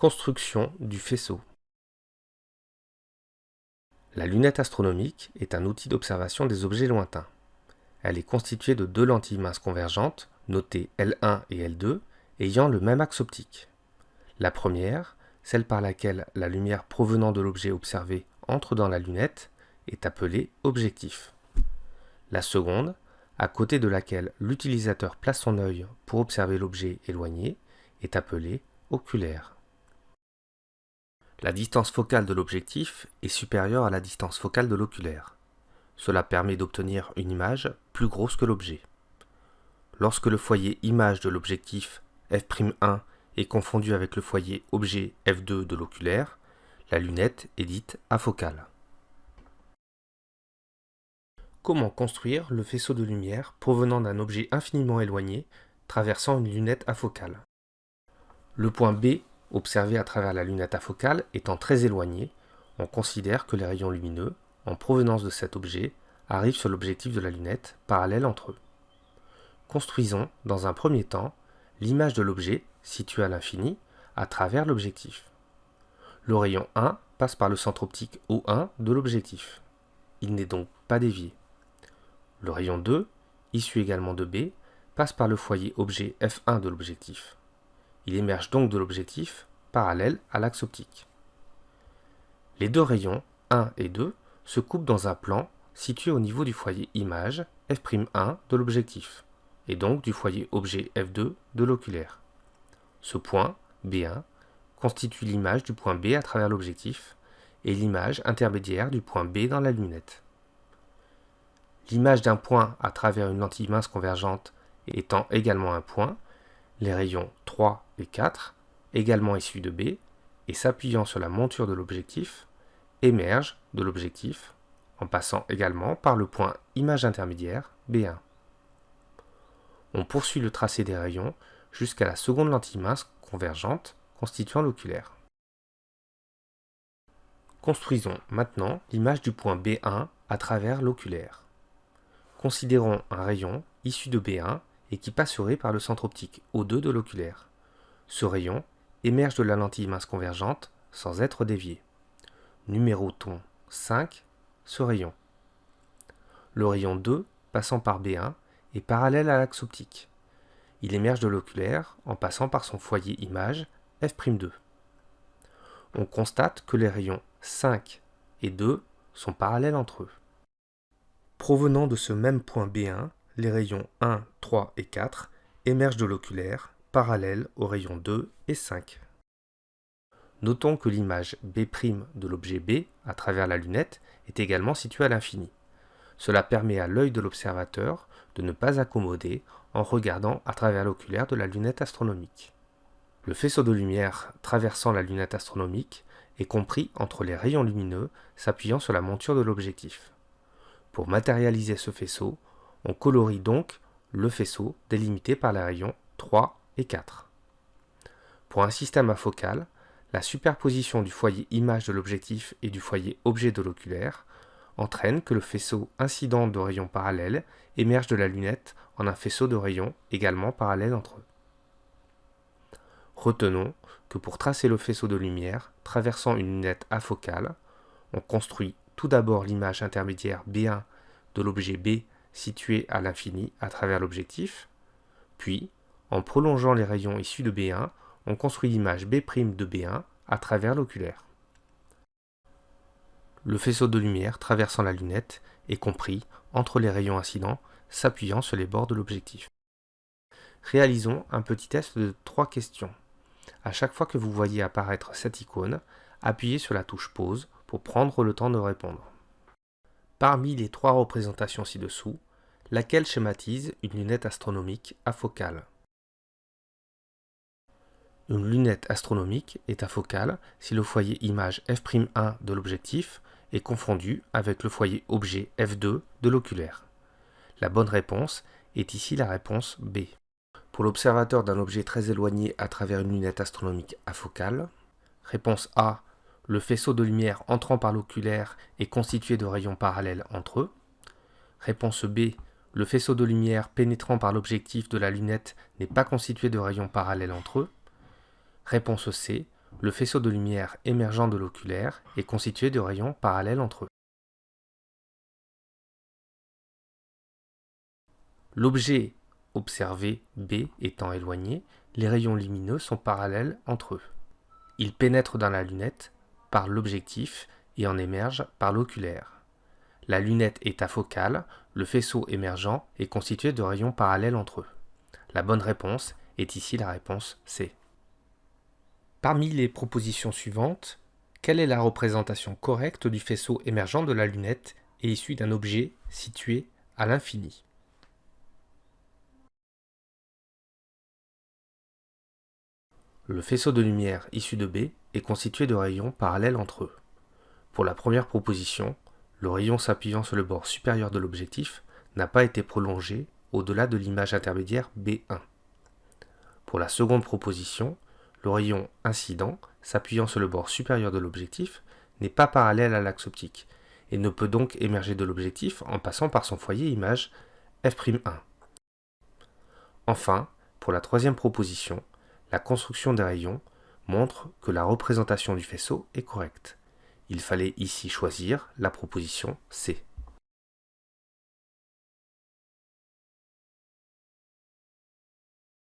Construction du faisceau. La lunette astronomique est un outil d'observation des objets lointains. Elle est constituée de deux lentilles minces convergentes, notées L1 et L2, ayant le même axe optique. La première, celle par laquelle la lumière provenant de l'objet observé entre dans la lunette, est appelée objectif. La seconde, à côté de laquelle l'utilisateur place son œil pour observer l'objet éloigné, est appelée oculaire. La distance focale de l'objectif est supérieure à la distance focale de l'oculaire. Cela permet d'obtenir une image plus grosse que l'objet. Lorsque le foyer image de l'objectif f'1 est confondu avec le foyer objet f2 de l'oculaire, la lunette est dite afocale. Comment construire le faisceau de lumière provenant d'un objet infiniment éloigné traversant une lunette afocale? Le point B observé à travers la lunette afocale étant très éloigné, on considère que les rayons lumineux, en provenance de cet objet, arrivent sur l'objectif de la lunette, parallèles entre eux. Construisons, dans un premier temps, l'image de l'objet, situé à l'infini, à travers l'objectif. Le rayon 1 passe par le centre optique O1 de l'objectif. Il n'est donc pas dévié. Le rayon 2, issu également de B, passe par le foyer objet F1 de l'objectif. Il émerge donc de l'objectif, parallèle à l'axe optique. Les deux rayons, 1 et 2, se coupent dans un plan situé au niveau du foyer image, f'1 de l'objectif, et donc du foyer objet f2 de l'oculaire. Ce point, B1, constitue l'image du point B à travers l'objectif, et l'image intermédiaire du point B dans la lunette. L'image d'un point à travers une lentille mince convergente étant également un point, les rayons 3 et 4, également issus de B, et s'appuyant sur la monture de l'objectif, émergent de l'objectif, en passant également par le point image intermédiaire B1. On poursuit le tracé des rayons jusqu'à la seconde lentille mince convergente constituant l'oculaire. Construisons maintenant l'image du point B1 à travers l'oculaire. Considérons un rayon issu de B1 et qui passerait par le centre optique O2 de l'oculaire. Ce rayon émerge de la lentille mince convergente sans être dévié. Numérotons 5 ce rayon. Le rayon 2, passant par B1, est parallèle à l'axe optique. Il émerge de l'oculaire en passant par son foyer image f'2. On constate que les rayons 5 et 2 sont parallèles entre eux. Provenant de ce même point B1, les rayons 1, 3 et 4 émergent de l'oculaire, parallèles aux rayons 2 et 5. Notons que l'image B' de l'objet B, à travers la lunette, est également située à l'infini. Cela permet à l'œil de l'observateur de ne pas accommoder en regardant à travers l'oculaire de la lunette astronomique. Le faisceau de lumière traversant la lunette astronomique est compris entre les rayons lumineux s'appuyant sur la monture de l'objectif. Pour matérialiser ce faisceau, on colorie donc le faisceau délimité par les rayons 3 et 4. Pour un système afocal, la superposition du foyer image de l'objectif et du foyer objet de l'oculaire entraîne que le faisceau incident de rayons parallèles émerge de la lunette en un faisceau de rayons également parallèles entre eux. Retenons que pour tracer le faisceau de lumière traversant une lunette afocale, on construit tout d'abord l'image intermédiaire B1 de l'objet B situé à l'infini à travers l'objectif, puis, en prolongeant les rayons issus de B1, on construit l'image B' de B1 à travers l'oculaire. Le faisceau de lumière traversant la lunette est compris entre les rayons incidents s'appuyant sur les bords de l'objectif. Réalisons un petit test de 3 questions. À chaque fois que vous voyez apparaître cette icône, appuyez sur la touche pause pour prendre le temps de répondre. Parmi les 3 représentations ci-dessous, laquelle schématise une lunette astronomique afocale? Une lunette astronomique est afocale si le foyer image f'1 de l'objectif est confondu avec le foyer objet f2 de l'oculaire. La bonne réponse est ici la réponse B. Pour l'observateur d'un objet très éloigné à travers une lunette astronomique afocale, réponse A, le faisceau de lumière entrant par l'oculaire est constitué de rayons parallèles entre eux. Réponse B, le faisceau de lumière pénétrant par l'objectif de la lunette n'est pas constitué de rayons parallèles entre eux. Réponse C, le faisceau de lumière émergeant de l'oculaire est constitué de rayons parallèles entre eux. L'objet observé B étant éloigné, les rayons lumineux sont parallèles entre eux. Ils pénètrent dans la lunette par l'objectif et en émergent par l'oculaire. La lunette est afocale, le faisceau émergent est constitué de rayons parallèles entre eux. La bonne réponse est ici la réponse C. Parmi les propositions suivantes, quelle est la représentation correcte du faisceau émergent de la lunette et issu d'un objet situé à l'infini? Le faisceau de lumière issu de B est constitué de rayons parallèles entre eux. Pour la première proposition, le rayon s'appuyant sur le bord supérieur de l'objectif n'a pas été prolongé au-delà de l'image intermédiaire B1. Pour la seconde proposition, le rayon incident s'appuyant sur le bord supérieur de l'objectif n'est pas parallèle à l'axe optique et ne peut donc émerger de l'objectif en passant par son foyer image f'1. Enfin, pour la troisième proposition, la construction des rayons montre que la représentation du faisceau est correcte. Il fallait ici choisir la proposition C.